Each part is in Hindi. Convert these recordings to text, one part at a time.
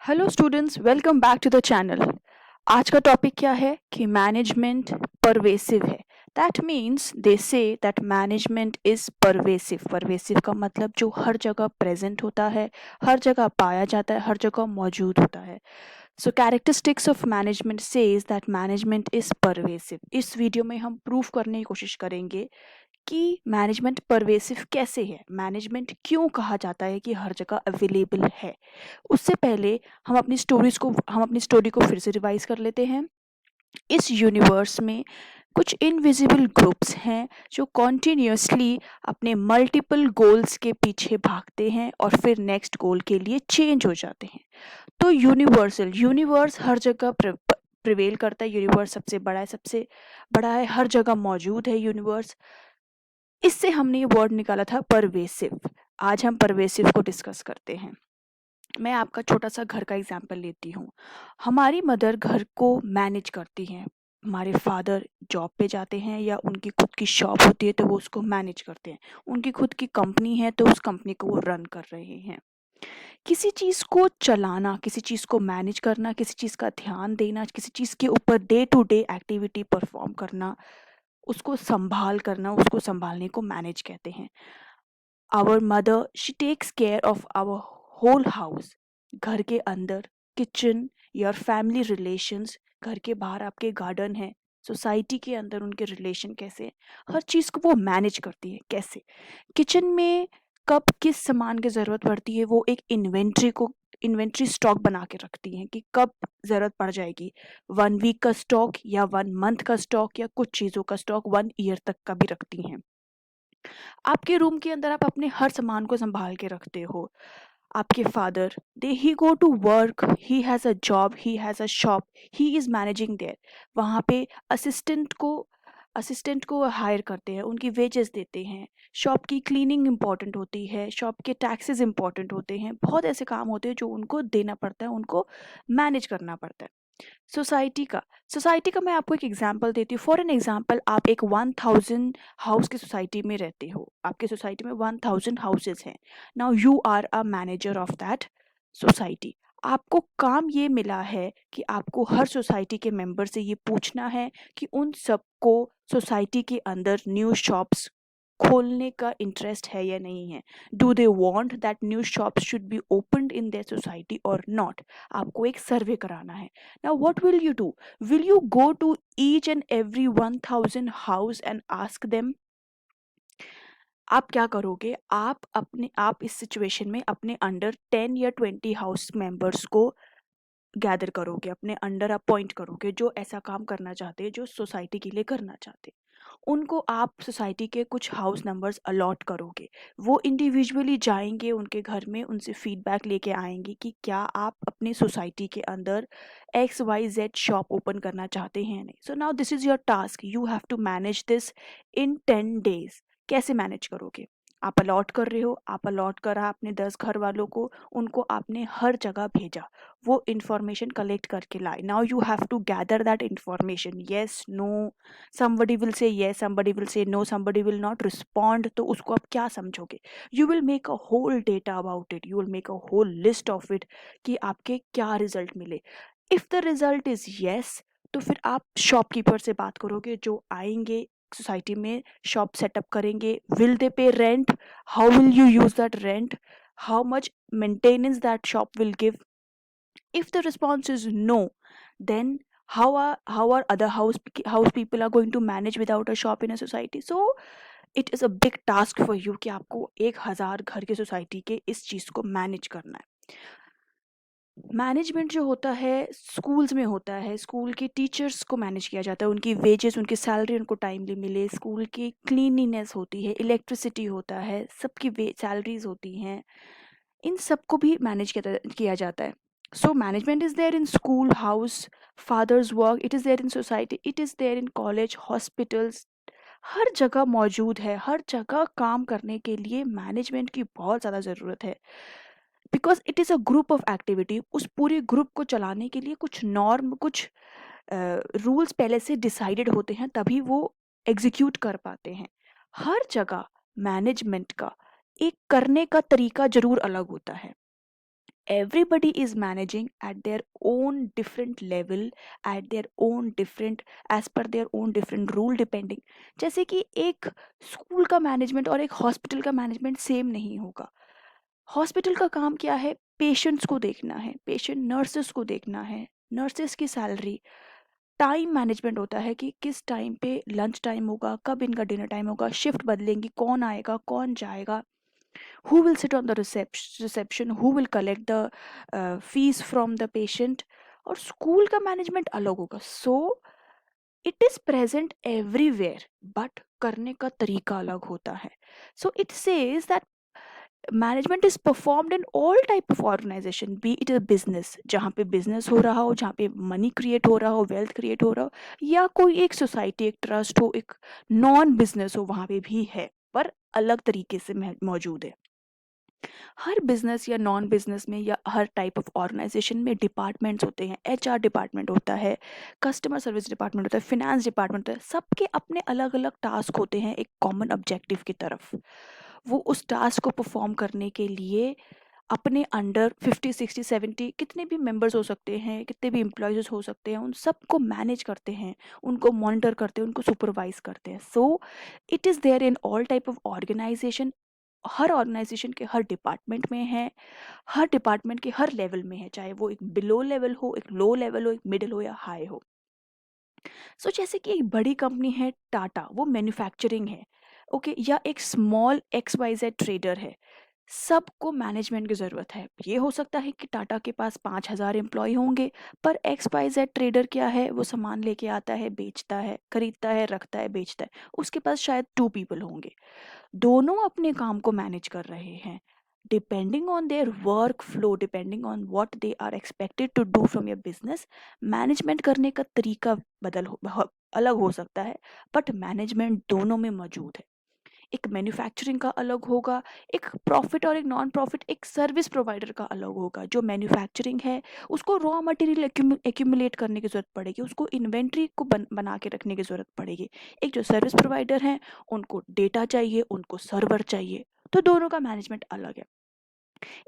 Hello students, welcome back to the channel. आज का टॉपिक क्या है कि मैनेजमेंट परवेसिव है। That means they say that management is pervasive. परवेसिव का मतलब जो हर जगह प्रेजेंट होता है, हर जगह पाया जाता है, हर जगह मौजूद होता है। So characteristics of management says that management is pervasive. इस वीडियो में हम प्रूव करने की कोशिश करेंगे कि मैनेजमेंट परवेसिव कैसे है, मैनेजमेंट क्यों कहा जाता है कि हर जगह अवेलेबल है। उससे पहले हम अपनी स्टोरी को फिर से रिवाइज कर लेते हैं। इस यूनिवर्स में कुछ इनविजिबल ग्रुप्स हैं जो कॉन्टिन्यूसली अपने मल्टीपल गोल्स के पीछे भागते हैं और फिर नेक्स्ट गोल के लिए चेंज हो जाते हैं। तो यूनिवर्स हर जगह प्रिवेल करता है। यूनिवर्स सबसे बड़ा है, हर जगह मौजूद है यूनिवर्स। इससे हमने ये वर्ड निकाला था परवेसिव। आज हम परवेसिव को डिस्कस करते हैं। मैं आपका छोटा सा घर का एग्जाम्पल लेती हूँ। हमारी मदर घर को मैनेज करती हैं। हमारे फादर जॉब पे जाते हैं या उनकी खुद की शॉप होती है तो वो उसको मैनेज करते हैं। उनकी खुद की कंपनी है तो उस कंपनी को वो रन कर रहे हैं। किसी चीज़ को चलाना, किसी चीज़ को मैनेज करना, किसी चीज़ का ध्यान देना, किसी चीज़ के ऊपर day to day activity perform करना, उसको उसको संभालने को मैनेज कहते हैं। Our mother she takes care of our whole house. घर के अंदर किचन, योर फैमिली रिलेशंस, घर के बाहर आपके गार्डन है, सोसाइटी के अंदर उनके रिलेशन कैसे हैं, हर चीज़ को वो मैनेज करती है। कैसे? किचन में कब किस सामान की ज़रूरत पड़ती है वो एक इन्वेंट्री स्टॉक बना के रखती हैं कि कब ज़रूरत पड़ जाएगी। 1 वीक का स्टॉक या 1 मंथ का स्टॉक या कुछ चीज़ों का स्टॉक 1 ईयर तक का भी रखती हैं। आपके रूम के अंदर आप अपने हर सामान को संभाल के रखते हो। आपके father they he go to work, he has a job, he has a shop, he is managing there. वहाँ पे असिस्टेंट को हायर करते हैं, उनकी वेजेस देते हैं। शॉप की क्लीनिंग इंपॉर्टेंट होती है, शॉप के टैक्सेस इंपॉर्टेंट होते हैं, बहुत ऐसे काम होते हैं जो उनको देना पड़ता है, उनको मैनेज करना पड़ता है। सोसाइटी का सोसाइटी का मैं आपको एक एग्जांपल देती हूँ। फॉर एन एग्जांपल, आप एक 1000 हाउस की सोसाइटी में रहते हो। आपके सोसाइटी में 1000 हाउसेस हैं। Now you are a manager of that society. आपको काम ये मिला है कि आपको हर सोसाइटी के मेंबर से ये पूछना है कि उन सबको सोसाइटी के अंदर न्यू शॉप्स खोलने का इंटरेस्ट है या नहीं है। Do they want that new shops should be opened in their society और नॉट। आपको एक सर्वे कराना है। Now what will you do? Will you go to each and every 1000 house and ask them? आप क्या करोगे? आप इस सिचुएशन में अपने अंडर 10 या 20 हाउस मेंबर्स को गैदर करोगे, अपने अंडर अपॉइंट करोगे जो ऐसा काम करना चाहते हैं, जो सोसाइटी के लिए करना चाहते हैं। उनको आप सोसाइटी के कुछ हाउस नंबर्स अलॉट करोगे। वो इंडिविजुअली जाएंगे उनके घर में, उनसे फीडबैक लेके आएंगे कि क्या आप अपने सोसाइटी के अंदर XYZ शॉप ओपन करना चाहते हैं या नहीं। So now this is your task, you have to manage this in 10 days. कैसे मैनेज करोगे? आप अलॉट कर रहे हो, आप अलॉट करा आपने 10 घर वालों को, उनको आपने हर जगह भेजा, वो इंफॉर्मेशन कलेक्ट करके लाए। Now you have to gather that information, yes no, somebody will say yes, somebody will say no, somebody will not respond। तो उसको आप क्या समझोगे? You will make a whole data about it, you will make a whole list of it कि आपके क्या रिजल्ट मिले। If the result is yes, तो फिर आप शॉपकीपर से बात करोगे जो आएंगे सोसाइटी में, शॉप सेटअप करेंगे। विल दे पे rent? How will you use that rent? How much maintenance that shop will give? If the response is no, then how are other house people are going to manage without a shop in a society? So it is a big task for you कि आपको 1000 घर के सोसाइटी के इस चीज़ को मैनेज करना है। मैनेजमेंट जो होता है स्कूल्स में होता है, स्कूल के टीचर्स को मैनेज किया जाता है, उनकी वेजेस, उनकी सैलरी उनको टाइमली मिले। स्कूल की क्लीनिनेस होती है, इलेक्ट्रिसिटी होता है, सबकी सैलरीज होती हैं, इन सबको भी मैनेज किया जाता है। So management is there in school, house, father's work, it is there in society, it is there in college, hospitals. हर जगह मौजूद है। हर जगह काम करने के लिए मैनेजमेंट की बहुत ज़्यादा ज़रूरत है। Because it is a group of activity. उस पूरे ग्रुप को चलाने के लिए कुछ नॉर्म, कुछ रूल्स पहले से डिसाइडेड होते हैं, तभी वो एग्जीक्यूट कर पाते हैं। हर जगह मैनेजमेंट का एक करने का तरीका जरूर अलग होता है। everybody is managing at their own different level, at their own different, as per their own different rule depending. जैसे कि एक स्कूल का मैनेजमेंट और एक हॉस्पिटल का मैनेजमेंट सेम नहीं होगा। हॉस्पिटल का काम क्या है? पेशेंट्स को देखना है, पेशेंट नर्सेस को देखना है, नर्सेस की सैलरी, टाइम मैनेजमेंट होता है कि किस टाइम पे लंच टाइम होगा, कब इनका डिनर टाइम होगा, शिफ्ट बदलेंगी, कौन आएगा कौन जाएगा, who will sit on the reception, who will collect the fees from the patient। और स्कूल का मैनेजमेंट अलग होगा। So it is present everywhere, but करने का तरीका अलग होता है। So it says that management is performed in all type of organisation, be it a business, जहाँ पे बिजनेस हो रहा हो, जहाँ पे मनी क्रिएट हो रहा हो, वेल्थ क्रिएट हो रहा हो, या कोई एक सोसाइटी, एक ट्रस्ट हो, एक नॉन बिजनेस हो, वहाँ पे भी है, पर अलग तरीके से मौजूद है। हर बिजनेस या नॉन बिजनेस में या हर टाइप ऑफ ऑर्गेनाइजेशन में डिपार्टमेंट्स होते हैं। एचआर डिपार्टमेंट होता है, कस्टमर सर्विस डिपार्टमेंट होता है, फिनेंस डिपार्टमेंट होता है। सबके अपने अलग अलग टास्क होते हैं एक कॉमन ऑब्जेक्टिव की तरफ। वो उस टास्क को परफॉर्म करने के लिए अपने अंडर 50 60 70 कितने भी मेंबर्स हो सकते हैं, कितने भी एम्प्लॉयज हो सकते हैं, उन सबको मैनेज करते हैं, उनको मॉनिटर करते हैं, उनको सुपरवाइज करते हैं। So it is there in all type of organisation. हर ऑर्गेनाइजेशन के हर डिपार्टमेंट में है, हर डिपार्टमेंट के हर लेवल में है, चाहे वो एक बिलो लेवल हो, एक लो लेवल हो, एक मिडिल हो या हाई हो। सो जैसे कि एक बड़ी कंपनी है टाटा, वो मैन्युफैक्चरिंग है, ओके, या एक स्मॉल XYZ ट्रेडर है, सबको मैनेजमेंट की ज़रूरत है। ये हो सकता है कि टाटा के पास 5,000 एम्प्लॉय होंगे, पर XYZ ट्रेडर क्या है, वो सामान लेके आता है, बेचता है, खरीदता है, रखता है, बेचता है, उसके पास शायद 2 पीपल होंगे। दोनों अपने काम को मैनेज कर रहे हैं, depending on their work flow, depending on what they are expected to do from your business. Management करने का तरीका अलग हो सकता है, बट मैनेजमेंट दोनों में मौजूद है। एक मैन्युफैक्चरिंग का अलग होगा, एक प्रॉफिट और एक नॉन प्रॉफिट, एक सर्विस प्रोवाइडर का अलग होगा। जो मैन्युफैक्चरिंग है, उसको रॉ मटेरियल एक्यूमुलेट करने की ज़रूरत पड़ेगी, उसको इन्वेंट्री को बना के रखने की ज़रूरत पड़ेगी। एक जो सर्विस प्रोवाइडर हैं, उनको डेटा चाहिए, उनको सर्वर चाहिए, तो दोनों का मैनेजमेंट अलग है।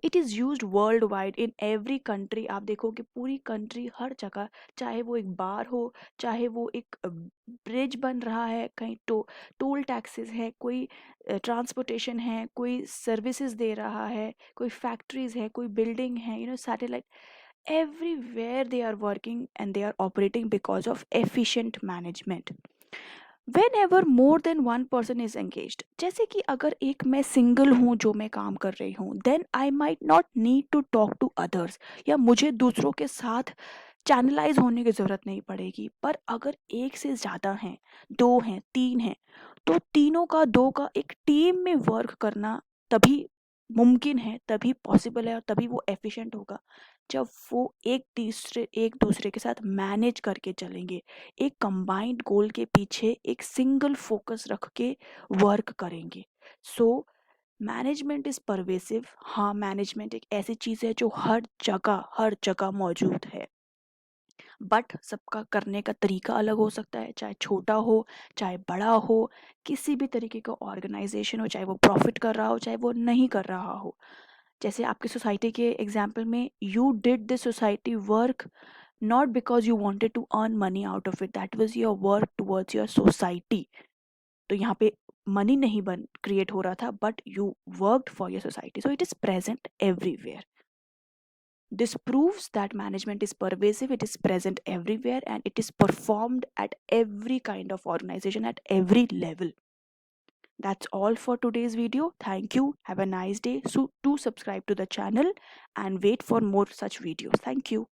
It is used world wide in every country. आप देखोगे पूरी कंट्री, हर जगह, चाहे वो एक बार हो, चाहे वो एक ब्रिज बन रहा है, कहीं टोल टैक्सेस है, कोई ट्रांसपोर्टेशन है, कोई सर्विसेज दे रहा है, कोई फैक्ट्रीज है, कोई बिल्डिंग है, satellite, everywhere they are working and they are operating because of efficient management। whenever more than one person is engaged, जैसे कि अगर एक मैं सिंगल हूँ जो मैं काम कर रही हूँ, then I might not need to talk to others, या मुझे दूसरों के साथ चैनलाइज होने की ज़रूरत नहीं पड़ेगी। पर अगर एक से ज़्यादा हैं, दो हैं, तीन हैं, तो तीनों का, दो का, एक टीम में वर्क करना तभी मुमकिन है, तभी पॉसिबल है, और तभी वो एफिशिएंट होगा जब वो एक दूसरे के साथ मैनेज करके चलेंगे, एक कंबाइंड गोल के पीछे एक सिंगल फोकस रख के वर्क करेंगे। सो मैनेजमेंट इज़ परवेसिव। हाँ, मैनेजमेंट एक ऐसी चीज़ है जो हर जगह मौजूद है, बट सबका करने का तरीका अलग हो सकता है, चाहे छोटा हो, चाहे बड़ा हो, किसी भी तरीके का ऑर्गेनाइजेशन हो, चाहे वो प्रॉफिट कर रहा हो, चाहे वो नहीं कर रहा हो। जैसे आपकी सोसाइटी के एग्जाम्पल में, you did this society work not because you wanted to earn money out of it, that was your work towards your society। तो यहाँ पे मनी नहीं बन क्रिएट हो रहा था, but you worked for your society. So it is present everywhere. This proves that management is pervasive, it is present everywhere, and it is performed at every kind of organization at every level। That's all for today's video. Thank you. Have a nice day. So do subscribe to the channel and wait for more such videos. Thank you.